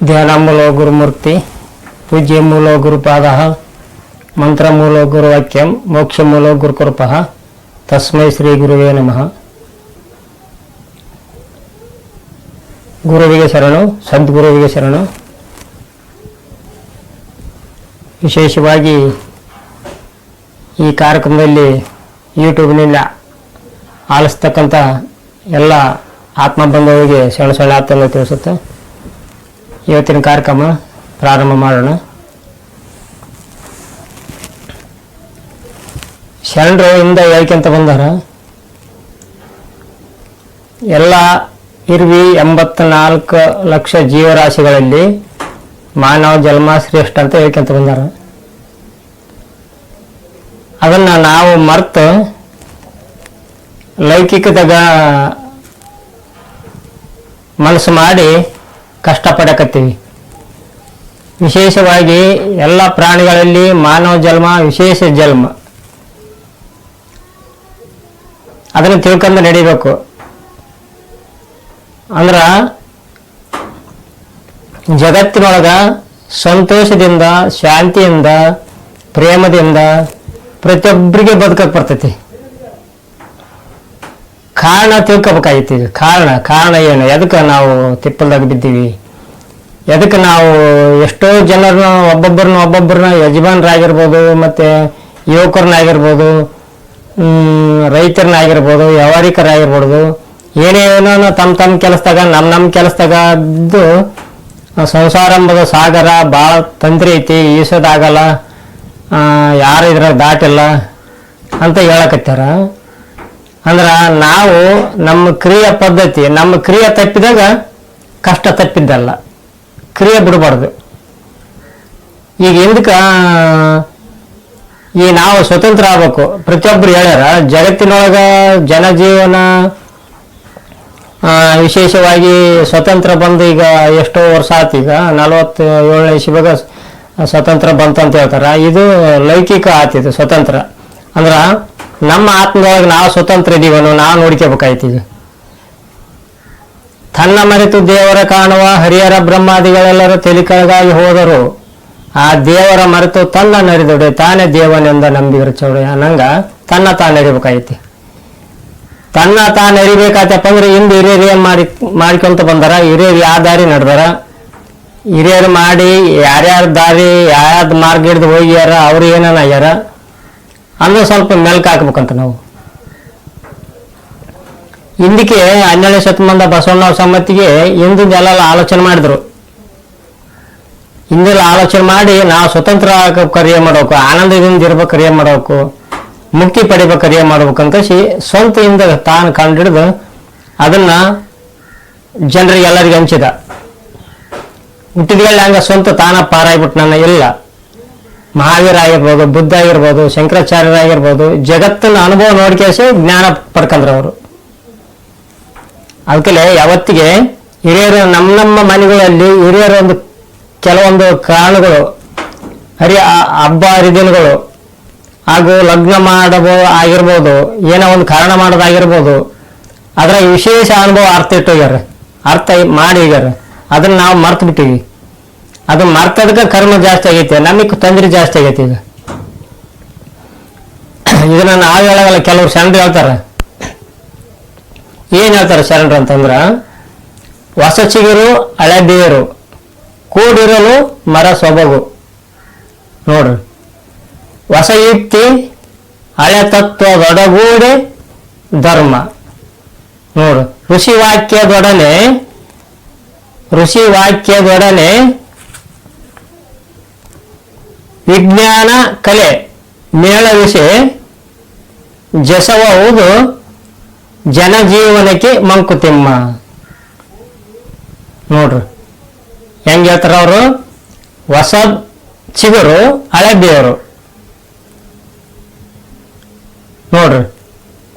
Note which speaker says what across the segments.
Speaker 1: ಧ್ಯಾನಮೂಲೋ ಗುರುಮೂರ್ತಿ ಪೂಜ್ಯ ಮೂಲೋ ಗುರುಪಾದ ಮಂತ್ರ ಮೂಲೋ ಗುರುವಾಕ್ಯಂ ಮೋಕ್ಷ ಮೂಲೋ ಗುರುಕೃಪ ತಸ್ಮೈ ಶ್ರೀ ಗುರುವೇ ನಮಃ. ಗುರುವಿಗೆ ಶರಣು, ಸದ್ಗುರುವಿಗೆ ಶರಣು. ವಿಶೇಷವಾಗಿ ಈ ಕಾರ್ಯಕ್ರಮದಲ್ಲಿ ಯೂಟ್ಯೂಬ್ನಿಂದ ಆಲಿಸ್ತಕ್ಕಂಥ ಎಲ್ಲ ಆತ್ಮಬಂಧುವಿಗೆ ಶರಣ ಶರಣಾರ್ಥಿಯನ್ನು ತಿಳಿಸುತ್ತೆ. ಇವತ್ತಿನ ಕಾರ್ಯಕ್ರಮ ಪ್ರಾರಂಭ ಮಾಡೋಣ. ಶರಣರು ಇಂದ ಹೇಳ್ಕೊಂತ ಬಂದಾರ, ಎಲ್ಲ 84 ಲಕ್ಷ ಜೀವರಾಶಿಗಳಲ್ಲಿ ಮಾನವ ಜನ್ಮ ಶ್ರೇಷ್ಠ ಅಂತ ಹೇಳ್ಕೊಂತ ಬಂದಾರ. ಅದನ್ನ ನಾವು ಮರ್ತು ಲೌಕಿಕದಾಗ ಮನಸ್ಸು ಮಾಡಿ ಕಷ್ಟಪಡಕತ್ತೀವಿ. ವಿಶೇಷವಾಗಿ ಎಲ್ಲ ಪ್ರಾಣಿಗಳಲ್ಲಿ ಮಾನವ ಜನ್ಮ ವಿಶೇಷ ಜನ್ಮ, ಅದನ್ನು ತಿಳ್ಕೊಂಡು ನಡಿಬೇಕು. ಅಂದ್ರ ಜಗತ್ತಿನೊಳಗ ಸಂತೋಷದಿಂದ, ಶಾಂತಿಯಿಂದ, ಪ್ರೇಮದಿಂದ ಪ್ರತಿಯೊಬ್ಬರಿಗೆ ಬದುಕಕ್ಕೆ ಬರ್ತೈತಿ. ಕಾರಣ ತಿಳ್ಕೊಬೇಕಾಗಿತ್ತು. ಈಗ ಕಾರಣ ಏನು, ಎದಕ್ಕೆ ನಾವು ತಿಪ್ಪಲ್ದಾಗ ಬಿದ್ದೀವಿ, ಎದಕ್ಕೆ ನಾವು ಎಷ್ಟೋ ಜನರನ್ನ ಒಬ್ಬೊಬ್ಬರನ್ನ ಯಜಮಾನರಾಗಿರ್ಬೋದು, ಮತ್ತು ಯುವಕರನ್ನಾಗಿರ್ಬೋದು, ರೈತರನ್ನಾಗಿರ್ಬೋದು, ವ್ಯಾವಹಾರಿಕರಾಗಿರ್ಬೋದು, ಏನೇನೋ ತಮ್ಮ ಕೆಲಸದಾಗ ನಮ್ಮ ಕೆಲಸದಾಗ ಇದ್ದು ಸಂಸಾರ ಎಂಬುದು ಸಾಗರ ಭಾಳ ತೊಂದರೆ ಐತಿ, ಈಸೋದಾಗಲ್ಲ, ಯಾರು ಇದ್ರಾಗ ದಾಟಿಲ್ಲ ಅಂತ ಹೇಳಕತ್ತಾರ. ಅಂದ್ರೆ ನಾವು ನಮ್ಮ ಕ್ರಿಯೆ ಪದ್ಧತಿ, ನಮ್ಮ ಕ್ರಿಯೆ ತಪ್ಪಿದಾಗ ಕಷ್ಟ ತಪ್ಪಿದ್ದಲ್ಲ, ಕ್ರಿಯೆ ಬಿಡಬಾರ್ದು. ಈಗ ಹಿಂದಕ್ಕೆ ಈ ನಾವು ಸ್ವತಂತ್ರ ಆಗ್ಬೇಕು. ಪ್ರತಿಯೊಬ್ಬರು ಹೇಳ್ಯಾರ, ಜಗತ್ತಿನೊಳಗ ಜನಜೀವನ ವಿಶೇಷವಾಗಿ ಸ್ವತಂತ್ರ ಬಂದು ಈಗ ಎಷ್ಟೋ ವರ್ಷ ಆಯ್ತು. ಈಗ 47ನೇ ಇಸವಿಯಾಗ ಸ್ವತಂತ್ರ ಬಂತಂತ ಹೇಳ್ತಾರ. ಇದು ಲೌಕಿಕ ಆತಿದು ಸ್ವತಂತ್ರ. ಅಂದ್ರ ನಮ್ಮ ಆತ್ಮದೊಳಗೆ ನಾವು ಸ್ವತಂತ್ರ ಇದೀವನು ನಾವು ನೋಡ್ಕೋಬೇಕಾಯ್ತು. ಈಗ ತನ್ನ ಮರೆತು ದೇವರ ಕಾಣುವ ಹರಿಹರ ಬ್ರಹ್ಮಾದಿಗಳೆಲ್ಲರೂ ತೆಲಿಕೆಳಗಾಗಿ ಹೋದರು, ಆ ದೇವರ ಮರೆತು ತನ್ನ ನರಿದೊಡೆ ತಾನೇ ದೇವನೆಂದ ನಂಬಿಗರ ಚೌಡೆ ಅನ್ನಂಗ ತನ್ನ ತಾನು ನರಿಬೇಕಾಯ್ತಿ. ತನ್ನ ತಾನು ನರಿಬೇಕಾಯ್ತಪ್ಪ ಅಂದ್ರೆ ಹಿಂದೆ ಹಿರಿಯರು ಏನ್ ಮಾಡ್ಕೊಂತ ಬಂದಾರ, ಹಿರಿಯರು ಯಾವ ದಾರಿ ನಡೆದಾರ, ಹಿರಿಯರು ಮಾಡಿ ಯಾರ್ಯಾರ ದಾರಿ ಯಾರ್ಯಾರ ಮಾರ್ಗ ಹಿಡಿದು ಹೋಗ್ಯಾರ, ಅವ್ರು ಏನೇನಾಗ್ಯಾರ ಅಂದ್ರೆ ಸ್ವಲ್ಪ ಮೆಲ್ಕ್ ಹಾಕ್ಬೇಕಂತ ನಾವು. ಹಿಂದಕ್ಕೆ 12ನೇ ಶತಮಾನದ ಬಸವಣ್ಣವ್ರ ಸಮ್ಮತಿಗೆ ಹಿಂದಿಂದ ಎಲ್ಲ ಆಲೋಚನೆ ಮಾಡಿದ್ರು. ಹಿಂದೆಲ್ಲ ಆಲೋಚನೆ ಮಾಡಿ ನಾವು ಸ್ವತಂತ್ರ ಕರಿಯ ಮಾಡ್ಬೇಕು, ಆನಂದದಿಂದ ಇರ್ಬೇಕು ಕರಿಯ ಮಾಡ್ಬೇಕು, ಮುಕ್ತಿ ಪಡಿಬೇಕು ಕರಿಯ ಮಾಡ್ಬೇಕಂತ ಸ್ವಂತದಿಂದ ತಾನು ಕಂಡಿಡಿದು ಅದನ್ನ ಜನರಿಗೆ ಎಲ್ಲರಿಗೆ ಹಂಚಿದ. ಹುಟ್ಟಿದ್ಗಳಲ್ಲಿ ಹಂಗ ಸ್ವಂತ ತಾನ ಪಾರಾಗ್ಬಿಟ್ಟು ನನ್ನ ಇಲ್ಲ. ಮಹಾವೀರ ಆಗಿರ್ಬೋದು, ಬುದ್ಧ ಆಗಿರ್ಬೋದು, ಶಂಕರಾಚಾರ್ಯರಾಗಿರ್ಬೋದು, ಜಗತ್ತಿನ ಅನುಭವ ನೋಡ್ಕೇಸಿ ಜ್ಞಾನ ಪಡ್ಕೊಂಡ್ರವರು. ಅದಕ್ಕೆ ಯಾವತ್ತಿಗೆ ಹಿರಿಯರು ನಮ್ಮ ಮನೆಗಳಲ್ಲಿ ಹಿರಿಯರ ಒಂದು ಕೆಲವೊಂದು ಕಾರಣಗಳು, ಹಬ್ಬ ಹರಿದಿನಗಳು ಹಾಗೂ ಲಗ್ನ ಆಗಿರ್ಬೋದು, ಏನೋ ಒಂದು ಕಾರಣ ಮಾಡೋದಾಗಿರ್ಬೋದು, ಅದರ ವಿಶೇಷ ಅನುಭವ ಅರ್ಥ ಇಟ್ಟೋಗ್ಯಾರ, ಅರ್ಥ ಮಾಡಿ ಹೋಗ್ಯಾರ. ಅದನ್ನ ನಾವು ಮರ್ತು ಬಿಟ್ಟಿವಿ. ಅದು ಮರ್ತದಕ್ಕೆ ಕರ್ಮ ಜಾಸ್ತಿ ಆಗೈತೆ, ನಮಗೆ ತೊಂದರೆ ಜಾಸ್ತಿ ಆಗೈತೆ. ಈಗ ಇದನ್ನ ನಾವು ಹೇಳೋಲ್ಲ, ಕೆಲವ್ರು ಶರಣರು ಹೇಳ್ತಾರ. ಏನ್ ಹೇಳ್ತಾರೆ ಶರಣರು ಅಂತಂದ್ರ, ಹೊಸ ಚಿಗುರು ಹಳೆ ಬೇರು ಕೂಡಿರಲು ಮರ ಸೊಬಗು. ನೋಡ್ರಿ, ಹೊಸ ಯುಕ್ತಿ ಹಳೆ ತತ್ವದೊಡಗೂಡೆ ಧರ್ಮ. ನೋಡು, ಋಷಿ ವಾಕ್ಯದೊಡನೆ ವಿಜ್ಞಾನ ಕಲೆ ಮೇಳವಿಸಿ ಜಸವುದು ಜನಜೀವನಕ್ಕೆ ಮಂಕುತಿಮ್ಮ. ನೋಡ್ರಿ ಹೆಂಗ್ ಹೇಳ್ತಾರ ಅವರು, ಹೊಸ ಚಿಗುರು ಹಳೆ ಬೇರು. ನೋಡ್ರಿ,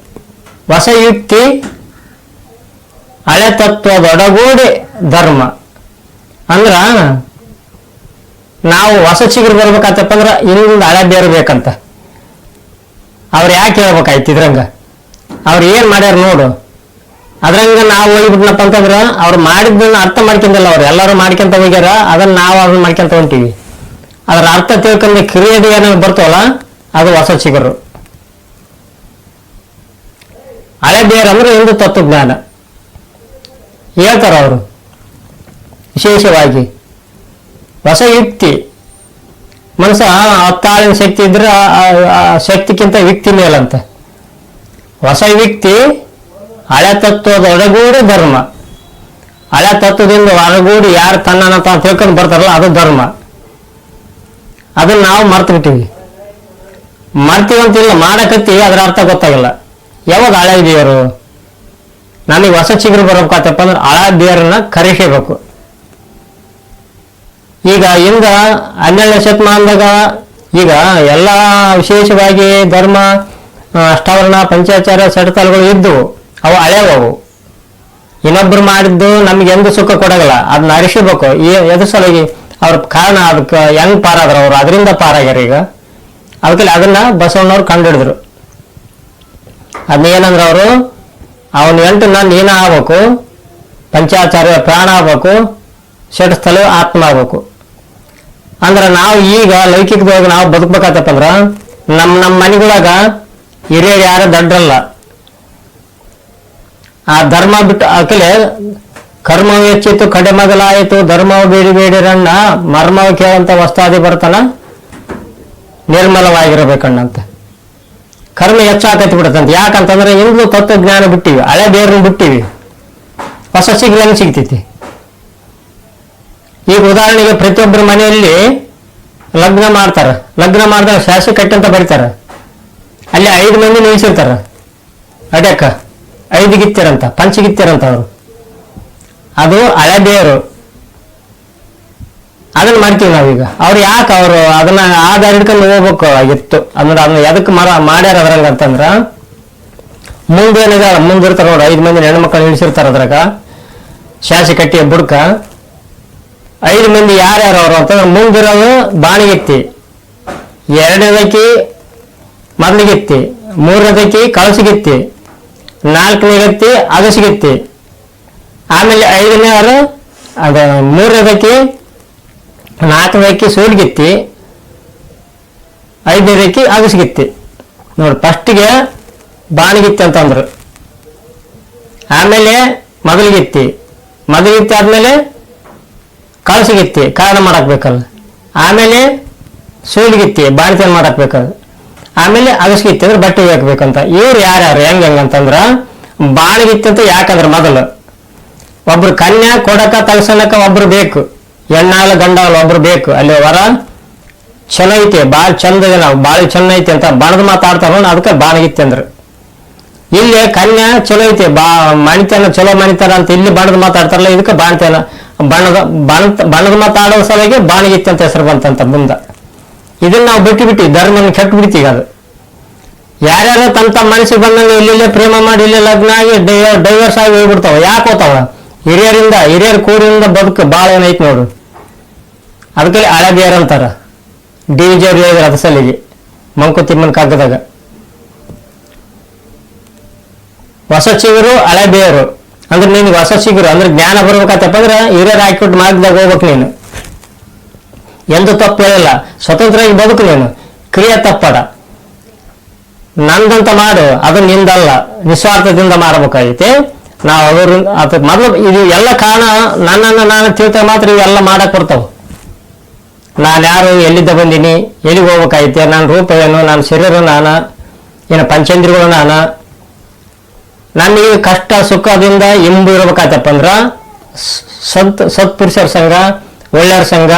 Speaker 1: ಹೊಸ ಯುಕ್ತಿ ಹಳೆ ತತ್ವದೊಡಗೂಡಿ ಧರ್ಮ. ಅಂದ್ರ ನಾವು ಹೊಸ ಚಿಗುರು ಬರ್ಬೇಕಂತಪ್ಪ ಅಂದ್ರ ಇನ್ನೊಂದು ಹಳೆ ಬೇರು ಬೇಕಂತ. ಅವ್ರು ಯಾಕೆ ಹೇಳ್ಬೇಕಾಯ್ತು ಇದ್ರಂಗ, ಅವ್ರು ಏನ್ ಮಾಡ್ಯಾರ ನೋಡು. ಅದ್ರಂಗ ನಾವು ಹೋಗ್ಬಿಟ್ನಪ್ಪ ಅಂತಂದ್ರ ಅವ್ರು ಮಾಡಿದ್ದನ್ನ ಅರ್ಥ ಮಾಡ್ಕೊಂಡಿಲ್ಲ. ಅವ್ರು ಎಲ್ಲರೂ ಮಾಡ್ಕೊಂತ ಹೋಗ್ಯಾರ, ಅದನ್ನ ನಾವು ಅದನ್ನ ಮಾಡ್ಕೊಂತ ಹೊಂಟೀವಿ. ಅದ್ರ ಅರ್ಥ ತಿಳ್ಕೊಂಡ ಕ್ರಿಯೆಗೆ ಏನಾದ್ರು ಬರ್ತವಲ್ಲ, ಅದು ಹೊಸ ಚಿಗುರು. ಹಳೆ ಬೇರೆ ಅಂದ್ರೆ ಹಿಂದೂ ತತ್ವಜ್ಞಾನ ಹೇಳ್ತಾರ ಅವರು. ವಿಶೇಷವಾಗಿ ಹೊಸ ಯುಕ್ತಿ. ಮನುಷ್ಯ 10 ಆಳಿನ ಶಕ್ತಿ ಇದ್ರೆ ಆ ಶಕ್ತಿಗಿಂತ ವ್ಯಕ್ತಿ ಮೇಲಂತ. ಹೊಸ ವ್ಯಕ್ತಿ ಹಳೆ ತತ್ವದ ಒಳಗೂಡಿ ಧರ್ಮ. ಹಳೆ ತತ್ವದಿಂದ ಹೊರಗೂಡಿ ಯಾರು ತನ್ನನ್ನ ತಾನು ತಿಳ್ಕೊಂಡು ಬರ್ತಾರಲ್ಲ, ಅದು ಧರ್ಮ. ಅದನ್ನ ನಾವು ಮರ್ತು ಬಿಟ್ಟಿವಿ. ಮರ್ತೀವಂತಿಲ್ಲ, ಮಾಡಕತ್ತೀವಿ, ಅದರ ಅರ್ಥ ಗೊತ್ತಾಗಿಲ್ಲ. ಯಾವಾಗ ಹಳೆ ದೇವರು ನಮಗೆ ಹೊಸ ಚಿಗುರು ಬರ್ಬೇಕತ್ತಪ್ಪ ಅಂದ್ರೆ ಹಳೆ ದೇವರನ್ನ ಕರೆಸಬೇಕು. ಈಗ ಹಿಂದ 12ನೇ ಶತಮಾನದಾಗ ಈಗ ಎಲ್ಲ ವಿಶೇಷವಾಗಿ ಧರ್ಮ, ಅಷ್ಟಾವರಣ, ಪಂಚಾಚಾರ, ಸಡತಲಗಳು ಇದ್ದವು. ಅವು ಹಳೆವವು. ಇನ್ನೊಬ್ರು ಮಾಡಿದ್ದು ನಮ್ಗೆ ಎಂದು ಸುಖ ಕೊಡಗಲ್ಲ. ಅದನ್ನ ಅರಿಸಬೇಕು. ಎದು ಸಲುವಾಗಿ ಅವ್ರ ಕಾರಣ ಅದಕ್ಕೆ ಹೆಂಗ್ ಪಾರಾದ್ರ ಅವ್ರು, ಅದರಿಂದ ಪಾರಾಗ್ಯಾರ. ಈಗ ಅದಕ್ಕೆ ಅದನ್ನ ಬಸವಣ್ಣವ್ರು ಕಂಡು ಹಿಡಿದ್ರು. ಅದನ್ನೇನಂದ್ರೆ ಅವರು ಅವನ ಎಂಟನ್ನ ನೀನ ಆಗ್ಬೇಕು, ಪಂಚಾಚಾರ್ಯ ಪ್ರಾಣ ಆಗ್ಬೇಕು, ಷಟ್ಸ್ಥಲ ಆತ್ಮ ಆಗ್ಬೇಕು. ಅಂದ್ರೆ ನಾವು ಈಗ ಲೌಕಿಕದೊಳಗೆ ನಾವು ಬದುಕ್ಬೇಕತ್ತಪ್ಪ ಅಂದ್ರ ನಮ್ಮ ಮನೆಗಳಾಗ ಹಿರಿಯರು ಯಾರು ದಡ್ಡಲ್ಲ. ಆ ಧರ್ಮ ಬಿಟ್ಟು ಆಕಲೆ ಕರ್ಮವು ಹೆಚ್ಚಿತ್ತು ಕಡೆಮಗಲಾಯಿತು, ಧರ್ಮವು ಬೇಡಿ ಬೇಡಿರಣ್ಣ, ಮರ್ಮವು ಕೇಳಂತ ವಸ್ತಾದಿ ಬರ್ತಾನ, ನಿರ್ಮಲವಾಗಿರ್ಬೇಕಣ್ಣಂತ. ಕರ್ಮ ಹೆಚ್ಚಾಕತಿ ಬಿಡತ್ತಂತ. ಯಾಕಂತಂದ್ರೆ ಇಂದು ತತ್ವಜ್ಞಾನ ಬಿಟ್ಟಿವಿ, ಹಳೆ ಬೇರನ್ನ ಬಿಟ್ಟಿವಿ, ಹೊಸ ಸಿಗ್ಲಂಗ್ ಸಿಗ್ತೈತಿ. ಈಗ ಉದಾಹರಣೆಗೆ ಪ್ರತಿಯೊಬ್ಬರ ಮನೆಯಲ್ಲಿ ಲಗ್ನ ಮಾಡ್ತಾರ. ಲಗ್ನ ಮಾಡಿದಾಗ ಶಾಸಿ ಕಟ್ಟಿ ಅಂತ ಬರೀತಾರ. ಅಲ್ಲಿ 5 ಮಂದಿ ನಿಲ್ಸಿರ್ತಾರ. ಅಡ್ಯಾಕ 5 ಗಿತ್ತಿರಂತ, ಪಂಚಗಿತ್ತಿರಂತ ಅವರು. ಅದು ಹಳೆ ಬೇರು. ಅದನ್ನ ಮಾಡ್ತೀವಿ ನಾವೀಗ. ಅವ್ರು ಯಾಕೆ ಅವರು ಅದನ್ನ ಆಧಾರ ಹಿಡ್ಕೊಂಡು ಹೋಗ್ಬೇಕು ಆಗಿತ್ತು ಅಂದ್ರೆ ಅದನ್ನ ಎದಕ್ಕೆ ಮಾಡ್ಯಾರ ಅದ್ರಂಗ ಅಂತಂದ್ರ ಮುಂದೇನಿದೆ ಮುಂದಿರ್ತಾರ ನೋಡಿ. 5 ಮಂದಿ ಹೆಣ್ಮಕ್ಳು ನಿಲ್ಸಿರ್ತಾರ. ಅದ್ರಾಗ ಶಾಸಿ ಕಟ್ಟಿ ಬುಡ್ಕ 5 ಮಂದಿ ಯಾರ್ಯಾರು ಅವರು ಅಂತಂದ್ರೆ ಮುಂದಿರೋದು ಬಾಣಿಗೆತ್ತಿ, 2ನೇದಕ್ಕಿ ಮೊದಲಿಗೆತ್ತಿ, 3ನೇದಕ್ಕಿ ಕಳಸಿಗೆತ್ತಿ, 4ನೇದಕ್ಕಿ ಅಗಸಿಗೆತ್ತಿ, ಆಮೇಲೆ 5ನೇವರು ಅದ 3ನೇದಕ್ಕಿ, 4ನೇದಕ್ಕಿ ಸೂಲ್ಗಿತ್ತಿ, 5ನೇದಕ್ಕಿ ಅಗಸಿಗೆತ್ತಿ. ನೋಡಿ, ಫಸ್ಟಿಗೆ ಬಾಣಿಗಿತ್ತಿ ಅಂತಂದ್ರು. ಆಮೇಲೆ ಮೊದಲಿಗೆತ್ತಿ ಆದ್ಮೇಲೆ ಕಳಸಿಗಿತ್ತಿ ಕಾರಣ ಮಾಡಾಕ್ಬೇಕಲ್ಲ, ಆಮೇಲೆ ಸೂಲಿಗಿತ್ತಿ ಬಾಣಿತನ ಮಾಡಾಕ್ಬೇಕಲ್ಲ, ಆಮೇಲೆ ಅಗಸ್ಗಿತ್ತಿ ಅಂದ್ರೆ ಬಟ್ಟೆ ಹಾಕ್ಬೇಕಂತ. ಇವ್ರು ಯಾರ್ಯಾರು ಹೆಂಗಂತಂದ್ರ ಬಾಣಿಗಿತ್ತಿ ಅಂತ. ಯಾಕಂದ್ರೆ ಮೊದಲು ಒಬ್ರು ಕನ್ಯಾ ಕೊಡಕ ತಲ್ಸನಕ ಒಬ್ರು ಬೇಕು, ಹೆಣ್ಣಾಗಲ ಗಂಡಾಗಲ ಒಬ್ರು ಬೇಕು. ಅಲ್ಲಿ ವರ ಚಲೋ ಐತಿ, ಬಾಳ್ ಚಂದ ಇದೆ, ನಾವು ಬಾಳ ಚಂದ ಐತಿ ಅಂತ ಬಣದ್ ಮಾತಾಡ್ತಾರ. ಅದಕ್ಕೆ ಬಾಣಿಗಿತ್ತಿ ಅಂದ್ರು. ಇಲ್ಲಿ ಕನ್ಯಾ ಚಲೋ ಐತಿ, ಮಣಿತನ ಚಲೋ ಮಣಿತಾರ ಅಂತ ಇಲ್ಲಿ ಬಣದ್ ಮಾತಾಡ್ತಾರಲ್ಲ, ಇದಕ್ಕೆ ಬಾಣಿತನ ಬಣದ ಮಾತಾಡೋ ಸಲುವಾಗಿ ಬಾಣಿಗಿತ್ತಿ ಅಂತ ಹೆಸರು ಬಂತಂತ ಮುಂದ. ಇದನ್ನ ನಾವು ಬಿಟ್ಟು ಧರ್ಮನ ಕೆಟ್ಟು ಬಿಡ್ತೀವಿ. ಅದು ಯಾರ್ಯಾರು ತಮ್ಮ ಮನಸ್ಸಿಗೆ ಬಂದಂಗೆ ಇಲ್ಲೇ ಪ್ರೇಮ ಮಾಡಿ ಇಲ್ಲೇ ಲಗ್ನ ಆಗಿ ಡೈವರ್ಸ್ ಆಗಿ ಹೋಗ್ಬಿಡ್ತಾವ. ಯಾಕೆ ಹೋತಾವ? ಹಿರಿಯರ ಕೂರಿಂದ ಬದುಕು ಬಾಳ ಏನೈತಿ ನೋಡು. ಅದಕ್ಕೆ ಹಳೆ ಬೇರ್ ಅಂತಾರ. ಡಿ.ವಿ.ಜಿ. ಅವ್ರು ಹೇಳಿದ್ರು ಅದ ಸಲಿಗೆ ಮಂಕುತಿಮ್ಮನ ಕಾಗದಾಗ. ಹೊಸ ಚಿಗುರು ಹಳೆ ಬೇರು ಅಂದ್ರೆ ನಿನ್ಗೆ ಹೊಸ ಚಿಗುರು ಅಂದ್ರೆ ಜ್ಞಾನ ಬರ್ಬೇಕತ್ತಪ್ಪ ಅಂದ್ರೆ ಹಿರಿಯರು ಹಾಕಿಬಿಟ್ಟು ಮಾರ್ಗದಾಗ ಹೋಗ್ಬೇಕು. ನೀನು ಎಂದು ತಪ್ಪು ಹೇಳಿಲ್ಲ, ಸ್ವತಂತ್ರವಾಗಿ ಬದುಕು. ನೀನು ಕ್ರಿಯೆ ತಪ್ಪಡ, ನಂದಂತ ಮಾಡು, ಅದು ನಿಂದಲ್ಲ, ನಿಸ್ವಾರ್ಥದಿಂದ ಮಾಡಬೇಕಾಗೈತೆ. ನಾವು ಅವರು ಅದ ಮೊದಲು ಇದು ಎಲ್ಲ ಕಾರಣ ನನ್ನನ್ನು ನಾನು ತಿಳ್ತಾ ಮಾತ್ರ ಇವೆಲ್ಲ ಮಾಡಕ್ ಬರ್ತಾವ. ನಾನು ಯಾರು, ಎಲ್ಲಿದ್ದ ಬಂದೀನಿ, ಎಲ್ಲಿಗೆ ಹೋಗ್ಬೇಕಾಗೈತೆ, ನನ್ನ ರೂಪ ಏನು, ನನ್ನ ಶರೀರ ನಾನು ಏನು, ಪಂಚೇಂದ್ರಿಗಳು ನಾನು. ನನಗೆ ಕಷ್ಟ ಸುಖದಿಂದ ಇಂಬು ಇರ್ಬೇಕಾಯ್ತಪ್ಪ ಅಂದ್ರ ಸತ್ಪುರುಷರ ಸಂಘ, ಒಳ್ಳೆಯವ್ರ ಸಂಘ,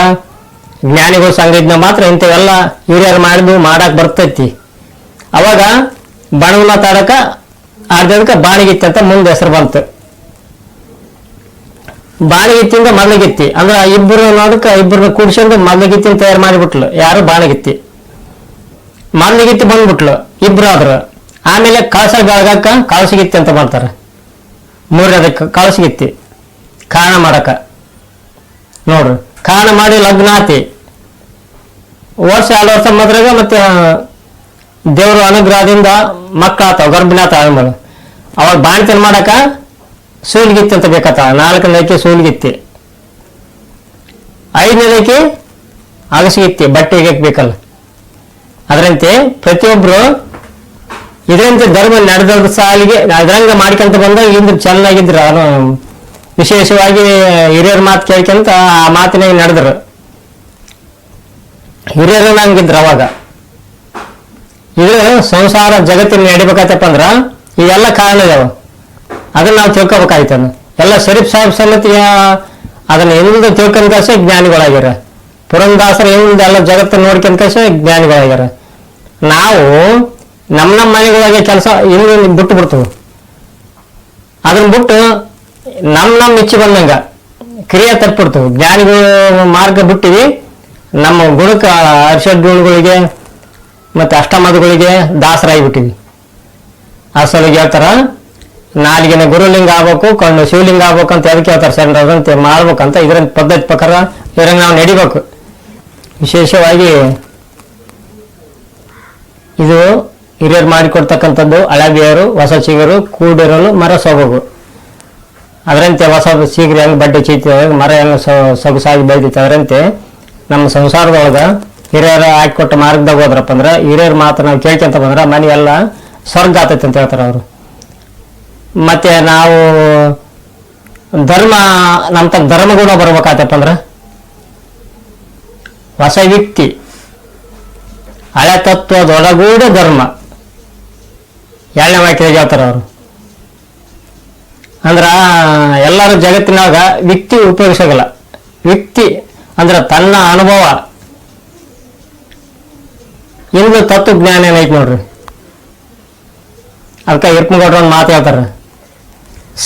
Speaker 1: ಜ್ಞಾನಿಗಳ ಸಂಘ ಇದನ್ನ ಮಾತ್ರ ಇಂಥವೆಲ್ಲ ಹಿರಿಯರು ಮಾಡಿದ್ವು ಮಾಡಕ್ ಬರ್ತೈತಿ. ಅವಾಗ ಬಣದ ಮಾತಾಡಕ ಅರ್ಧದಕ್ಕೆ ಬಾಣಿಗಿತ್ತಿ ಅಂತ ಮುಂದೆ ಹೆಸರು ಬಂತು. ಬಾಣಿಗಿತ್ತಿಂದ ಮೊದಲಿಗಿತ್ತಿ ಅಂದ್ರೆ ಇಬ್ಬರು ನೋಡಕ್ಕೆ ಇಬ್ಬರನ್ನ ಕೂಡ್ಸಂದು ಮೊದಲಿಗಿತ್ತಿನ ತಯಾರು ಮಾಡಿಬಿಟ್ಲು. ಯಾರು? ಬಾಣಿಗಿತ್ತಿ. ಮೊದಲಿಗಿತ್ತಿ ಬಂದ್ಬಿಟ್ಲು, ಇಬ್ರು ಆದ್ರು. ಆಮೇಲೆ ಕಳಸ ಬೆಳಗಕ್ಕ ಕಳಸಿಗಿತ್ತಿ ಅಂತ ಮಾಡ್ತಾರೆ. 3ನೇದಕ್ಕೆ ಕಳಸಿಗಿತ್ತಿ ಕಾರಣ ಮಾಡಕ. ನೋಡ್ರಿ, ಕಾರಣ ಮಾಡಿ ಲಗ್ನಾತಿ ವರ್ಷ 2 ವರ್ಷ ಮದ್ರಾಗ ಮತ್ತೆ ದೇವ್ರ ಅನುಗ್ರಹದಿಂದ ಮಕ್ಕಳಾತಾವ, ಗರ್ಭಿಣಿ ಆತಾವ. ಅವಾಗ ಬಾಣ್ತನ ಮಾಡಕ ಸೂಲ್ಗಿತ್ತಿ ಅಂತ ಬೇಕತ್ತ. 4ನೇದಕ್ಕೆ ಸೂಲ್ಗಿತ್ತಿ, 5ನೇದಕ್ಕೆ ಅಗಸಿಗಿತ್ತಿ, ಬಟ್ಟೆಗೆ ಬೇಕಲ್ಲ. ಅದರಂತೆ ಪ್ರತಿಯೊಬ್ರು ಇದರಂತೆ ಧರ್ಮ ನಡೆದ ಸಾಲಿಗೆ ಅದರಂಗ ಮಾಡ್ಕೊಂತ ಬಂದ ಇದ್ರ ಚೆನ್ನಾಗಿದ್ರು. ವಿಶೇಷವಾಗಿ ಹಿರಿಯರ ಮಾತು ಕೇಳ್ಕೊಂತ ಆ ಮಾತಿನಾಗ ನಡೆದ್ರು. ಹಿರಿಯರು ನಂಗಿದ್ರು ಅವಾಗ. ಇದು ಸಂಸಾರ ಜಗತ್ತಿನ ನಡಿಬೇಕಾಯ್ತಪ್ಪ ಅಂದ್ರ ಇವೆಲ್ಲ ಕಾರಣ ಇದಾವ. ಅದನ್ನ ನಾವು ತಿಳ್ಕೊಬೇಕಾಯ್ತು. ಎಲ್ಲ ಶರೀಫ್ ಸಾಹೇಬ್ ಸಮೇತ ಅದನ್ನ ಎಂದ ತಿಳ್ಕೊಂಡ್ ಕಸ ಜ್ಞಾನಿಗಳಾಗ್ಯಾರ. ಪುರಂದಾಸರು ಎಂದ ಎಲ್ಲ ಜಗತ್ತನ್ನು ನೋಡ್ಕೊಂಡ್ ಕಸ ಜ್ಞಾನಿಗಳಾಗ್ಯಾರ. ನಾವು ನಮ್ಮ ಮನೆಗಳಾಗೆ ಕೆಲಸ ಇನ್ನು ಬಿಟ್ಟು ಬಿಡ್ತೇವೆ. ಅದನ್ನ ಬಿಟ್ಟು ನಮ್ಮ ಇಚ್ಛೆ ಬಂದಂಗ ಕ್ರಿಯೆ ತಪ್ಪಿಡ್ತೇವೆ. ಜ್ಞಾನಿಗಳು ಮಾರ್ಗ ಬಿಟ್ಟಿವಿ, ನಮ್ಮ ಗುಣಕ್ಕೆ ಅರ್ಷಡ್ ಗುಣಗಳಿಗೆ ಮತ್ತೆ ಅಷ್ಟಮದಗಳಿಗೆ ದಾಸರಾಗಿಬಿಟ್ಟಿವಿ. ಆ ಸಲಿಗೆ ಹೇಳ್ತಾರ, ನಾಲಿಗೆನ ಗುರುಲಿಂಗ ಆಗ್ಬೇಕು, ಕಣ್ಣು ಶಿವಲಿಂಗ ಆಗ್ಬೇಕು ಅಂತ ಅದಕ್ಕೆ ಹೇಳ್ತಾರೆ. ಸೆಂಡ್ರಂತೆ ಮಾಡ್ಬೇಕಂತ ಇದರ ಪದ್ಧತಿ ಪ್ರಕಾರ ಇದ್ರಂಗೆ ನಾವು ನಡಿಬೇಕು. ವಿಶೇಷವಾಗಿ ಇದು ಹಿರಿಯರು ಮಾಡಿಕೊಡ್ತಕ್ಕಂಥದ್ದು. ಹಳಬಿಯರು ಹೊಸ ಚಿಗರು ಕೂಡಿರಲು ಮರ ಸೊಬಗು. ಅದರಂತೆ ಹೊಸ ಸೀಗ್ರಿ ಹೆಂಗೆ ಬಡ್ಡೆ ಚೀತಿ ಮರ ಹೆಂಗೆ ಸೊಗಸಾಗಿ ಬೆಳೆದೈತೆ, ಅದರಂತೆ ನಮ್ಮ ಸಂಸಾರದೊಳಗೆ ಹಿರಿಯರು ಹಾಕಿಕೊಟ್ಟ ಮಾರ್ಗದಾಗ ಹೋದ್ರಪ್ಪ ಅಂದ್ರೆ, ಹಿರಿಯರ ಮಾತು ನಾವು ಕೇಳ್ಕೊಂತ ಬಂದ್ರೆ ಮನೆ ಎಲ್ಲ ಸ್ವರ್ಗ ಆತೈತೆ ಅಂತ ಹೇಳ್ತಾರೆ ಅವರು. ಮತ್ತೆ ನಾವು ಧರ್ಮ ನಮ್ಮ ಧರ್ಮಗುಣ ಬರ್ಬೇಕಾಯ್ತಪ್ಪ ಅಂದ್ರೆ ಹೊಸ ವ್ಯಕ್ತಿ ಹಳೆ ತತ್ವದೊಳಗೂಡ ಧರ್ಮ 2ನೇ ವಾಕ್ಯದಾಗ ಹೇಳ್ತಾರೆ ಅವರು. ಅಂದ್ರ ಎಲ್ಲರೂ ಜಗತ್ತಿನಾಗ ವ್ಯಕ್ತಿ ಉಪಯೋಗಿಸೋಗಲ್ಲ. ವ್ಯಕ್ತಿ ಅಂದ್ರೆ ತನ್ನ ಅನುಭವ ಇಂದು ತತ್ವಜ್ಞಾನ ಏನೈತಿ ನೋಡ್ರಿ. ಅದಕ್ಕೆ ಇರ್ಪಗೌಡ್ರ ಒಂದು ಮಾತು ಹೇಳ್ತಾರೆ,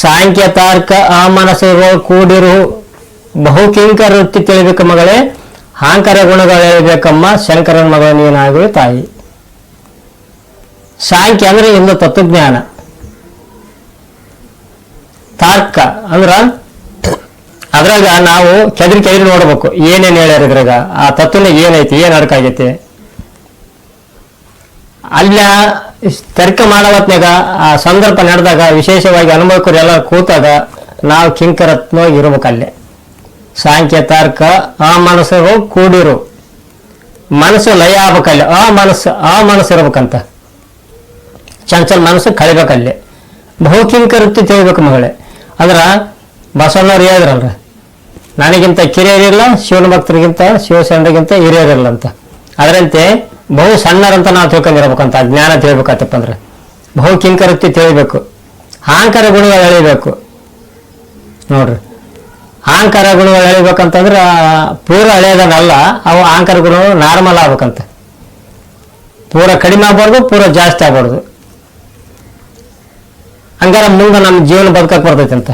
Speaker 1: ಸಾಂಖ್ಯ ತಾರ್ಕ ಅಮನಸ್ಸು ಕೂಡಿರು ಬಹುಕಿಂಕರ ವೃತ್ತಿ ತಿಳಿಬೇಕು ಮಗಳೇ, ಅಹಂಕಾರ ಗುಣಗಳು ಹೇಳ್ಬೇಕಮ್ಮ, ಶಂಕರನ ಮಗಳ ನೀನಾಗುವೆ ತಾಯಿ. ಸಾಂಖ್ಯ ಅಂದ್ರೆ ಇಂದು ತತ್ವಜ್ಞಾನ, ತಾರ್ಕ ಅಂದ್ರ ಅದ್ರಾಗ ನಾವು ಕೆದರಿ ನೋಡ್ಬೇಕು ಏನೇನು ಹೇಳ್ಯಾರ ಇದ್ರಾಗ, ಆ ತತ್ವನಾಗ ಏನೈತಿ, ಏನ್ ಅಡಕಾಗೈತಿ. ಅಲ್ಲ ತರ್ಕ ಮಾಡವತ್ನಾಗ ಆ ಸಂದರ್ಭ ನಡೆದಾಗ ವಿಶೇಷವಾಗಿ ಅನುಭವಕರು ಎಲ್ಲ ಕೂತಾಗ ನಾವು ಕಿಂಕರತ್ನವಾಗಿ ಇರ್ಬೇಕಲ್ಲೇ. ಸಾಂಖ್ಯ ತಾರ್ಕ ಆ ಮನಸ್ಸು ಕೂಡಿರು, ಮನಸ್ಸು ಲಯ ಆಗ್ಬೇಕಲ್ಲೇ. ಆ ಮನಸ್ಸು ಇರ್ಬೇಕಂತ, ಚಂಚಲ ಮನಸ್ಸು ಕಳಿಬೇಕಲ್ಲೇ. ಬಹುಕಿಂಕರತ್ತಿ ತಿಳಿಬೇಕು ಮಗಳೇ. ಅಂದ್ರ ಬಸವಣ್ಣವ್ರು ಹೇಳಿದ್ರಲ್ರ, ನನಗಿಂತ ಕಿರಿಯರಿಲ್ಲ, ಶಿವನ ಭಕ್ತರಿಗಿಂತ ಶಿವಸೇನರಿಗಿಂತ ಹಿರಿಯರಿಲ್ಲ ಅಂತ. ಅದರಂತೆ ಬಹು ಸಣ್ಣರಂತ ನಾವು ತಿಳ್ಕೊಂಡಿರ್ಬೇಕಂತ, ಜ್ಞಾನ ತಿಳಿಬೇಕತ್ತಪ್ಪ ಅಂದ್ರೆ ಬಹು ಕಿಂಕರತ್ತಿ ತಿಳಿಬೇಕು. ಅಹಂಕಾರ ಗುಣಗಳು ಎಳಿಬೇಕು ನೋಡ್ರಿ. ಅಹಂಕಾರ ಗುಣಗಳು ಎಳಿಬೇಕಂತಂದ್ರ ಪೂರ ಹಳೆಯದಲ್ಲ, ಅವು ಅಹಂಕಾರ ಗುಣಗಳು ನಾರ್ಮಲ್ ಆಗ್ಬೇಕಂತ. ಪೂರ ಕಡಿಮೆ ಆಗ್ಬಾರ್ದು, ಪೂರ ಜಾಸ್ತಿ ಆಗ್ಬಾರ್ದು. ಹಂಗಾರ ಮುಂದೆ ನಮ್ಮ ಜೀವನ ಬದುಕಕ್ಕೆ ಬರ್ತೈತಿ ಅಂತ.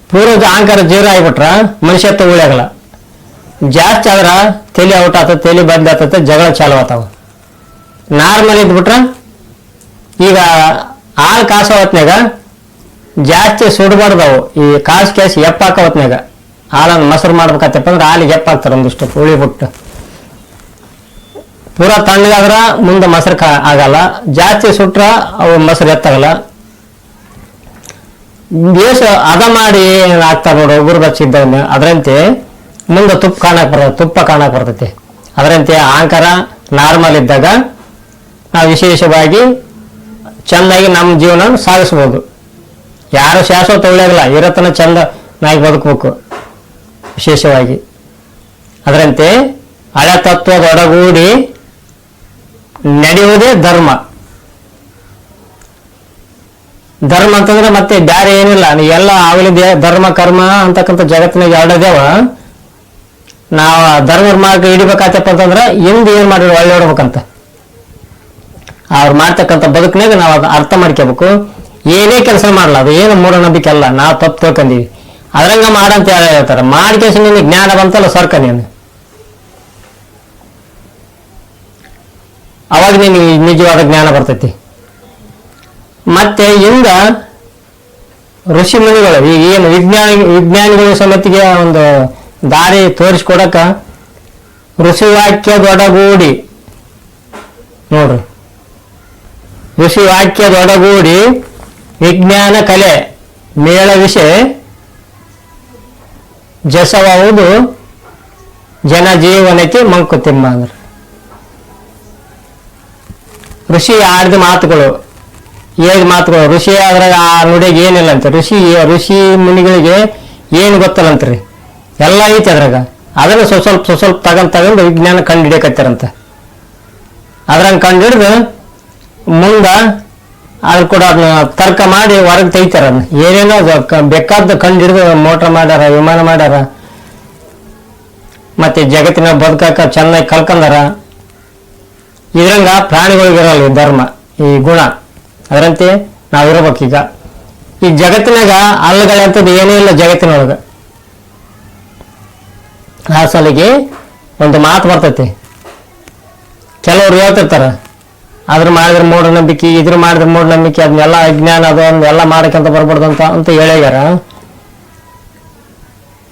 Speaker 1: ಪೂರ ಅಹಂಕಾರ ಜೀರೋ ಆಗಿಬಿಟ್ರ ಮನುಷ್ಯತ್ವ ಉಳಿಯಾಗಲ್ಲ. ಜಾಸ್ತಿ ಆದ್ರ ತಲೆ ಔಟ್ ಆತ, ತಲೆ ಬದ್ಲಿ ಆತತೆ, ಜಗಳ ಚಾಲು ಆತಾವ. ನಾರ್ಮಲ್ ಇದ್ಬಿಟ್ರ ಈಗ ಹಾಲು ಕಾಸು ಹೊತ್ನಾಗ ಜಾಸ್ತಿ ಸುಡಬಾರ್ದವು. ಈ ಕಾಸು ಎಪ್ಪ ಹಾಕೋ ಹೊತ್ನಾಗ ಹಾಲನ್ನು ಮೊಸರು ಮಾಡ್ಬೇಕತ್ತಪ್ಪ ಅಂದ್ರೆ ಹಾಲಿಗೆ ಎಪ್ಪ ಹಾಕ್ತಾರೆ ಒಂದಿಷ್ಟು ಹುಳಿ ಬಿಟ್ಟು. ಪೂರ ತಣ್ಣಗಾದ್ರ ಮುಂದೆ ಮೊಸರು ಆಗಲ್ಲ, ಜಾಸ್ತಿ ಸುಟ್ರ ಅವು ಮೊಸರು ಎತ್ತಾಗಲ್ಲ. ಬೇಸ ಅದ ಮಾಡಿ ಹಾಕ್ತಾರೆ ನೋಡು ಉಗುರು ಬಚ್ಚಿದ್ದವನ್ನ. ಅದರಂತೆ ಮುಂದೆ ತುಪ್ಪ ಕಾಣಕ್ ಬರ್ತೈತಿ. ಅದರಂತೆ ಅಹಂಕಾರ ನಾರ್ಮಲ್ ಇದ್ದಾಗ ನಾವು ವಿಶೇಷವಾಗಿ ಚೆಂದಾಗಿ ನಮ್ಮ ಜೀವನ ಸಾಗಿಸ್ಬೋದು. ಯಾರು ಶಾಶ್ವತ ಉಳಿಯಾಗಲ್ಲ, ಇರತನ ಚಂದ ನಾಯಿ ಬದುಕಬೇಕು ವಿಶೇಷವಾಗಿ. ಅದರಂತೆ ಹಳೆ ತತ್ವದೊಡಗೂಡಿ ನಡೆಯುವುದೇ ಧರ್ಮ. ಧರ್ಮ ಅಂತಂದ್ರೆ ಮತ್ತೆ ಬ್ಯಾರೆ ಏನಿಲ್ಲ, ಎಲ್ಲ ಆಗಲಿ ಧರ್ಮ ಕರ್ಮ ಅಂತಕ್ಕಂಥ ಜಗತ್ತಿನಾಗ ಎರಡದೇವ. ನಾವು ಧರ್ಮದ ಮಾರ್ಗ ಹಿಡಿಬೇಕಾಯ್ತಪ್ಪ ಅಂತಂದ್ರೆ ಹಿಂದೆ ಏನ್ ಮಾಡಿದ್ರು ಒಳ್ಳೆ ಹೊಡ್ಬೇಕಂತ. ಅವ್ರು ಮಾಡ್ತಕ್ಕಂಥ ಬದುಕಿನಾಗ ನಾವು ಅದು ಅರ್ಥ ಮಾಡ್ಕೋಬೇಕು. ಏನೇ ಕೆಲಸ ಮಾಡಲ್ಲ, ಅದು ಏನು ಮೂಢನಂಬಿಕೆ ಅಲ್ಲ, ನಾವು ತಪ್ಪು ತಿಳ್ಕೊಂಡೀವಿ. ಅದ್ರಂಗ ಮಾಡಂತ ಹೇಳ್ತಾರೆ. ಮಾಡ್ಕೇಸಿ ನಿನಗೆ ಜ್ಞಾನ ಬಂತಲ್ಲ ಸರ್ಕ ನೀನು, ಅವಾಗ ನಿನಗೆ ನಿಜವಾದ ಜ್ಞಾನ ಬರ್ತೈತಿ. ಮತ್ತೆ ಇಂದ ಋಷಿ ಮುನಿಗಳು ಈಗ ಏನು ವಿಜ್ಞಾನಿಗಳು ಸಮೇತಿಗೆ ಒಂದು ದಾರಿ ತೋರಿಸ್ಕೊಡಕ ಋಷಿ ವಾಕ್ಯದೊಡಗೂಡಿ ನೋಡ್ರಿ ಋಷಿ ವಾಕ್ಯದೊಡಗೂಡಿ ವಿಜ್ಞಾನ ಕಲೆ ಮೇಳ ವಿಷಯ ಜಸವುದು ಜನಜೀವನಕ್ಕೆ ಮಂಕುತಿಮ್ಮ ಅಂದ್ರೆ ಋಷಿ ಆಡಿದ ಮಾತುಗಳು ಹೇಳಿದ ಮಾತುಗಳು. ಋಷಿ ಅದ್ರಾಗ ಆ ನುಡಿಗೆ ಏನಿಲ್ಲ ಅಂತ. ಋಷಿ ಮುನಿಗಳಿಗೆ ಏನು ಗೊತ್ತಲ್ಲಂತ್ರಿ, ಎಲ್ಲ ಐತಿ ಅದ್ರಾಗ. ಅದನ್ನ ಸ್ವಲ್ಪ ತಗೊಂಡು ವಿಜ್ಞಾನ ಕಂಡು ಹಿಡಿಯಕತ್ತಾರಂತ. ಅದ್ರಂಗೆ ಕಂಡು ಹಿಡಿದು ಮುಂದ ಅದ್ರ ಕೂಡ ಅದನ್ನ ತರ್ಕ ಮಾಡಿ ಹೊರಗೆ ತೆಗಿತಾರ. ಏನೇನೋ ಬೇಕಾದ ಕಂಡು ಹಿಡಿದು ಮೋಟ್ರ್ ಮಾಡ್ಯಾರ, ವಿಮಾನ ಮಾಡ್ಯಾರ, ಮತ್ತೆ ಜಗತ್ತಿನ ಬದುಕಾಕ ಚೆನ್ನಾಗಿ ಕಲ್ಕಂದಾರ. ಇದ್ರಂಗ ಪ್ರಾಣಿಗಳಿಗಿರಲ್ಲ ಈ ಧರ್ಮ, ಈ ಗುಣ. ಅದರಂತೆ ನಾವಿರ್ಬೇಕೀಗ. ಈ ಜಗತ್ತಿನಾಗ ಅಲ್ಲಗಳಂಥದ್ದು ಏನೂ ಇಲ್ಲ ಜಗತ್ತಿನೊಳಗೆ. ಆ ಸಲಿಗೆ ಒಂದು ಮಾತು ಬರ್ತೈತಿ, ಕೆಲವ್ರು ಹೇಳ್ತಿರ್ತಾರ ಅದ್ರ ಮಾಡಿದ್ರೆ ಮೂಢನಂಬಿಕೆ, ಇದ್ರ ಮಾಡಿದ್ರೆ ಮೂಢನಂಬಿಕೆ, ಅದನ್ನೆಲ್ಲ ಅಜ್ಞಾನ, ಅದು ಎಲ್ಲ ಮಾಡಕ್ಕಂತ ಬರ್ಬಾರ್ದು ಅಂತ ಹೇಳ್ಯಾರ.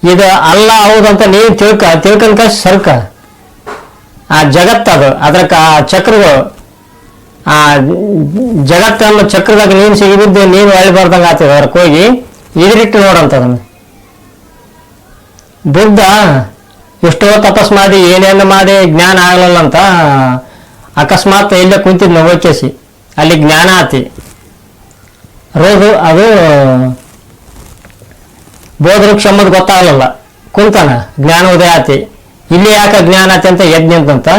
Speaker 1: ಇದು ಅಲ್ಲ ಹೌದಂತ ನೀವು ತಿಳ್ಕಂಕ ಸರ್ಕ. ಆ ಜಗತ್ತದು ಅದ್ರಕ್ಕ ಆ ಚಕ್ರಗಳು, ಆ ಜಗತ್ತನ್ನ ಚಕ್ರದಾಗ ನೀನು ಸಿಗಿಬಿದ್ದು ನೀನು ಒಳ್ಳೆಬಾರ್ದಂಗ ಆಗ್ತದೆ. ಅದಕ್ಕೆ ಹೋಗಿ ಇದ್ರಿಟ್ಟು ನೋಡಂತದನ್ನು. ಬುದ್ಧ ಎಷ್ಟೋ ತಪಸ್ ಮಾಡಿ ಏನೇನು ಮಾಡಿ ಜ್ಞಾನ ಆಗಲ್ಲ ಅಂತ ಅಕಸ್ಮಾತ್ ಇಲ್ಲೇ ಕುಂತಿದ್ ನೋವಕ್ಕೇಸಿ ಅಲ್ಲಿ ಜ್ಞಾನ ಆತಿ. ಅದು ಬೋಧವೃಕ್ಷ ಅಂಬುದು ಗೊತ್ತಾಗಲ್ಲ, ಕುಂತಾನ ಜ್ಞಾನ ಉದಯ ಆತಿ. ಇಲ್ಲಿ ಯಾಕೆ ಜ್ಞಾನ ಆತಿ ಅಂತ ಯಜ್ಞಂತ.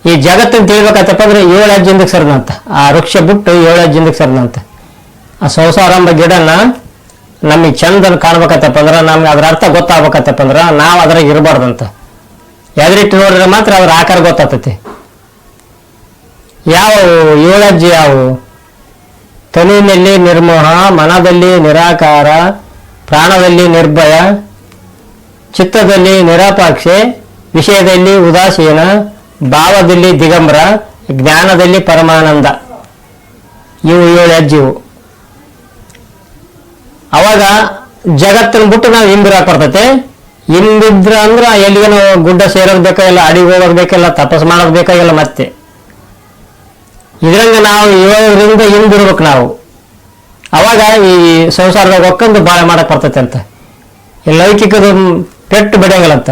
Speaker 1: ಈ ಜಗತ್ತನ್ನು ತಿಳ್ಬೇಕಾತಪ್ಪ ಅಂದ್ರೆ 7 ಹೆಜ್ಜೆಂದಕ್ಕೆ ಸರ್ದಂತ. ಆ ವೃಕ್ಷ ಬಿಟ್ಟು 7 ಹೆಜ್ಜೆಂದಕ್ಕೆ ಸರ್ದಂತ. ಆ ಸಂಸಾರಂಭ ಗಿಡನ ನಮಗೆ ಚಂದನ್ ಕಾಣ್ಬೇಕತ್ತಪ್ಪ ಅಂದ್ರೆ, ನಮ್ಗೆ ಅದ್ರ ಅರ್ಥ ಗೊತ್ತಾಗ್ಬೇಕತ್ತಪ್ಪ ಅಂದ್ರೆ ನಾವು ಅದ್ರಾಗ ಇರಬಾರ್ದಂತ. ಎದುರಿಟ್ಟು ನೋಡಿದ್ರೆ ಮಾತ್ರ ಅದ್ರ ಆಕಾರ ಗೊತ್ತಾಗ್ತೈತಿ. ಯಾವ 7 ಹೆಜ್ಜೆ ಯಾವುವು? ತನುವಿನಲ್ಲಿ ನಿರ್ಮೋಹ, ಮನದಲ್ಲಿ ನಿರಾಕಾರ, ಪ್ರಾಣದಲ್ಲಿ ನಿರ್ಭಯ, ಚಿತ್ತದಲ್ಲಿ ನಿರಾಪಾಕ್ಷೆ, ವಿಷಯದಲ್ಲಿ ಉದಾಸೀನ, ಭಾವದಲ್ಲಿ ದಿಗಂಬರ, ಜ್ಞಾನದಲ್ಲಿ ಪರಮಾನಂದ. ಇವು 7 ಹೆಜ್ಜೆವು. ಅವಾಗ ಜಗತ್ತನ್ನು ಬಿಟ್ಟು ನಾವು ಹಿಂದಿರಾಕ್ ಬರ್ತೈತೆ. ಹಿಂದಿದ್ರ ಅಂದ್ರೆ ಎಲ್ಲಿಗೆ ನಾವು ಗುಡ್ಡ ಸೇರೋದು ಬೇಕಾಗಿಲ್ಲ, ಅಡಿಗೆ ಹೋಗೋದು ಬೇಕಾಗಿಲ್ಲ, ತಪಸ್ ಮಾಡೋದು ಬೇಕಾಗಿಲ್ಲ. ಮತ್ತೆ ಇದ್ರಂಗ ನಾವು 7ರಿಂದ ಹಿಂದಿರ್ಬೇಕು ನಾವು. ಅವಾಗ ಈ ಸಂಸಾರದಾಗ ಒಕ್ಕಂದು ಬಾಳೆ ಮಾಡಕ್ ಬರ್ತೈತೆ ಅಂತ. ಈ ಲೌಕಿಕದ ಪೆಟ್ಟು ಬಡಿಯಂಗಿಲ್ಲಂತ.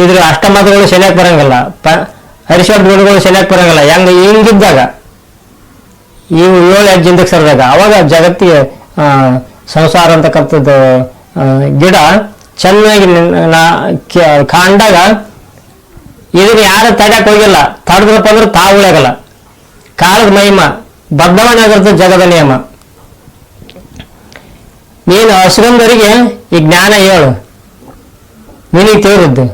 Speaker 1: ಇದ್ರ ಅಷ್ಟಮತಗಳು ಸೆನ್ಯಾಕ್ ಬರಂಗಿಲ್ಲ, ಹರಿಷಡ್ ಗುಣಗಳು ಸೆನ್ಯಾಕ್ ಬರಂಗಿಲ್ಲ. ಹಿಂಗಿದ್ದಾಗ ಇವು 7 ಹೆಜ್ಜೆಂದಕ್ಕೆ ಸರಿದಾಗ ಅವಾಗ ಜಗತ್ತಿಗೆ ಸಂಸಾರ ಅಂತಕ್ಕಂಥದ್ದು ಗಿಡ ಚೆನ್ನಾಗಿ ಕಾಂಡಾಗ ಇದನ್ನ ಯಾರು ತಡ್ಯಾಕ್ ಹೋಗಿಲ್ಲ. ತಡೆದ್ರಪ್ಪ ಅಂದ್ರೆ ತಾವು ಉಳಿಯಾಗಲ್ಲ. ಕಾಲದ ಮಹಿಮ ಬದಲಾವಣೆ ಆಗಿರ್ತದೆ ಜಗದ ನಿಯಮ. ನೀನು ಹಸ್ಗಂದರಿಗೆ ಈ ಜ್ಞಾನ ಹೇಳು, ನಿನಗೆ ತಿಳಿದಿದ್ದು.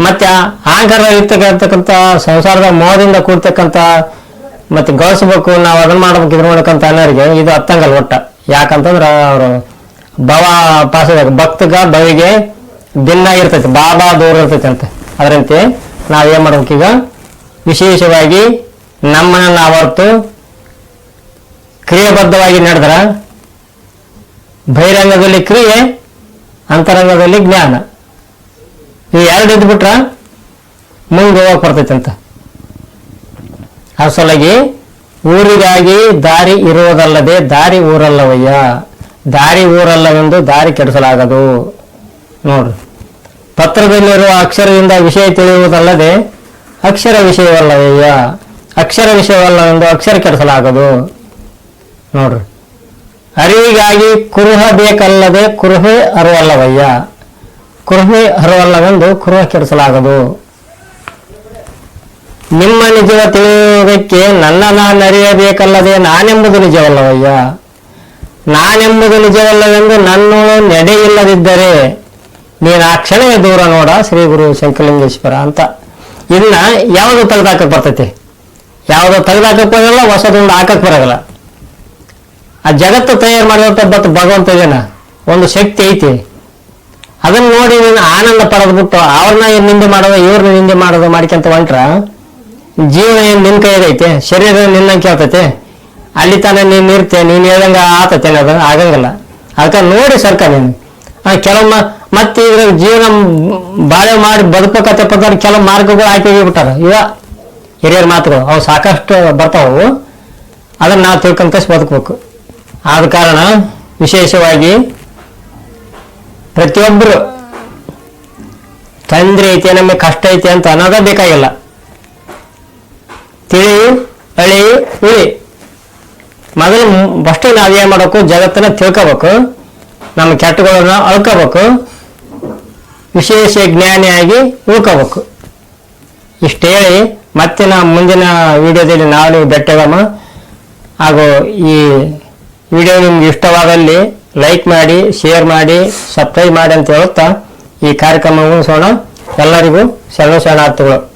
Speaker 1: ಮತ್ತೆ ಅಹಂಕಾರ ಇರ್ತಕ್ಕಂಥ ಸಂಸಾರದ ಮೋಹದಿಂದ ಕೂಡ್ತಕ್ಕಂಥ ಮತ್ತೆ ಗಳಿಸ್ಬೇಕು, ನಾವು ಅದನ್ನ ಮಾಡ್ಬೇಕು, ಇದ್ರ ಮಾಡ್ಬೇಕಂತ ಅನ್ನೋರಿಗೆ ಇದು ಹತ್ತಂಗಲ್ಲ ಒಟ್ಟ. ಯಾಕಂತಂದ್ರ ಅವರು ಭವ ಪಾಸದಾಗ ಭಕ್ತಗ ಬವಿಗೆ ಭಿನ್ನಾಗಿರ್ತೈತಿ, ಬಾಬಾ ದೂರ ಇರ್ತೈತಿ ಅಂತ. ಅದರಂತೆ ನಾವೇನ್ ಮಾಡ್ಬೇಕೀಗ, ವಿಶೇಷವಾಗಿ ನಮ್ಮನ್ನ ನಾವರ್ತು ಕ್ರಿಯೆಬದ್ಧವಾಗಿ ನಡೆದ್ರ ಬಹಿರಂಗದಲ್ಲಿ ಕ್ರಿಯೆ, ಅಂತರಂಗದಲ್ಲಿ ಜ್ಞಾನ. ಇವು 2 ಇದ್ಬಿಟ್ರ ಮುಂದೆ ಹೋಗಕ್ ಬರ್ತೈತಿ ಅಂತ. ಅಸಲಾಗಿ ಊರಿಗಾಗಿ ದಾರಿ ಇರುವುದಲ್ಲದೆ ದಾರಿ ಊರಲ್ಲವಯ್ಯ, ದಾರಿ ಊರಲ್ಲವೆಂದು ದಾರಿ ಕೆಡಿಸಲಾಗದು. ನೋಡ್ರಿ, ಪತ್ರದಲ್ಲಿರುವ ಅಕ್ಷರದಿಂದ ವಿಷಯ ತಿಳಿಯುವುದಲ್ಲದೆ ಅಕ್ಷರ ವಿಷಯವಲ್ಲವಯ್ಯ, ಅಕ್ಷರ ವಿಷಯವಲ್ಲವೆಂದು ಅಕ್ಷರ ಕೆಡಿಸಲಾಗದು. ನೋಡ್ರಿ, ಅರಿವಿಗಾಗಿ ಕುರುಹ ಬೇಕಲ್ಲದೆ ಕುರುಹೆ ಅರುವಲ್ಲವಯ್ಯ, ಕುರುಹೆ ಅರುವಲ್ಲವೆಂದು ಕುರುಹ ಕೆಡಿಸಲಾಗದು. ನಿಮ್ಮ ನಿಜವ ತಿಳಿಯುವುದಕ್ಕೆ ನನ್ನ ನಾನರಿಯಬೇಕಲ್ಲದೆ ನಾನೆಂಬುದು ನಿಜವಲ್ಲವಯ್ಯ, ನಾನೆಂಬುದು ನಿಜವಲ್ಲವೆಂದು ನನ್ನೋಳು ನಡೆಯಿಲ್ಲದಿದ್ದರೆ ನೀನು ಆ ಕ್ಷಣವೇ ದೂರ ನೋಡ ಶ್ರೀ ಗುರು ಶಂಕರಲಿಂಗೇಶ್ವರ ಅಂತ. ಇದನ್ನ ಯಾವುದು ತೆಗೆದಾಕಕ್ ಬರ್ತೈತಿ, ಯಾವುದೋ ತೆಗೆದಾಕಕ್ ಬರಲ್ಲ, ಹೊಸದೊಂದು ಹಾಕಕ್ ಬರಲ್ಲ. ಆ ಜಗತ್ತು ತಯಾರು ಮಾಡಿದಂಥ ಭಗವಂತ ಇದನ್ನ ಒಂದು ಶಕ್ತಿ ಐತಿ. ಅದನ್ನ ನೋಡಿ ನೀನು ಆನಂದ ಪಡೆದ್ಬಿಟ್ಟು ಅವ್ರನ್ನ ನಿಂದೆ ಮಾಡೋದು, ಇವ್ರನ್ನ ನಿಂದೆ ಮಾಡೋದು ಮಾಡ್ಕೊಂತ ಹೊಂಟ್ರ ಜೀವನ ಏನು ನಿನ್ ಕೈಗೈತೆ, ಶರೀರ ನಿನ್ನ ಕೇಳ್ತೈತೆ. ಅಲ್ಲಿ ತಾನೇ ನೀನ್ ಇರ್ತೆ, ನೀನ್ ಹೇಳ್ದಂಗ ಆತತೆ ಅದು ಆಗಂಗಿಲ್ಲ. ಅದಕ್ಕೆ ನೋಡಿ ಸರ್ಕ ನೀನು ಕೆಲವೊಮ್ಮ ಮತ್ತೆ ಇದ್ರ ಜೀವನ ಬಾಳೆ ಮಾಡಿ ಬದುಕಕತ್ತಪ್ಪ ಕೆಲವು ಮಾರ್ಗಗಳು ಹಾಕಿ ಹೋಗ್ಬಿಟ್ಟಾರ. ಹಿರಿಯರ ಮಾತುಗಳು ಅವು ಸಾಕಷ್ಟು ಬರ್ತಾವು. ಅದನ್ನು ನಾವು ತಿಳ್ಕೊಂತ ಬದುಕಬೇಕು. ಆದ ಕಾರಣ ವಿಶೇಷವಾಗಿ ಪ್ರತಿಯೊಬ್ಬರು ತೊಂದರೆ ಐತೆ, ನಮಗೆ ಕಷ್ಟ ಐತೆ ಅಂತ ಅನ್ನೋದೇ ಬೇಕಾಗಿಲ್ಲ. ತಿಳಿ ಅಳಿ ಉಳಿ ಮೊದಲು ಫಸ್ಟ್ ನಾವೇನು ಮಾಡಬೇಕು, ಜಗತ್ತನ್ನ ತಿಳ್ಕೋಬೇಕು, ನಮ್ಮ ಕೆಟ್ಟಗಳನ್ನ ಅಳ್ಕೋಬೇಕು, ವಿಶೇಷ ಜ್ಞಾನಿಯಾಗಿ ಉಳ್ಕೋಬೇಕು. ಇಷ್ಟು ಹೇಳಿ ಮತ್ತೆ ನಾವು ಮುಂದಿನ ವಿಡಿಯೋದಲ್ಲಿ ನಾವು ಭೇಟಿಯಾಗಮ್ಮ. ಹಾಗೂ ಈ ವಿಡಿಯೋ ನಿಮ್ಗೆ ಇಷ್ಟವಾದಲ್ಲಿ ಲೈಕ್ ಮಾಡಿ, ಶೇರ್ ಮಾಡಿ, ಸಬ್ಸ್ಕ್ರೈಬ್ ಮಾಡಿ ಅಂತ ಹೇಳುತ್ತಾ ಈ ಕಾರ್ಯಕ್ರಮ ಮುಗಿಸೋಣ. ಎಲ್ಲರಿಗೂ ಶರಣಾರ್ಥಿಗಳು.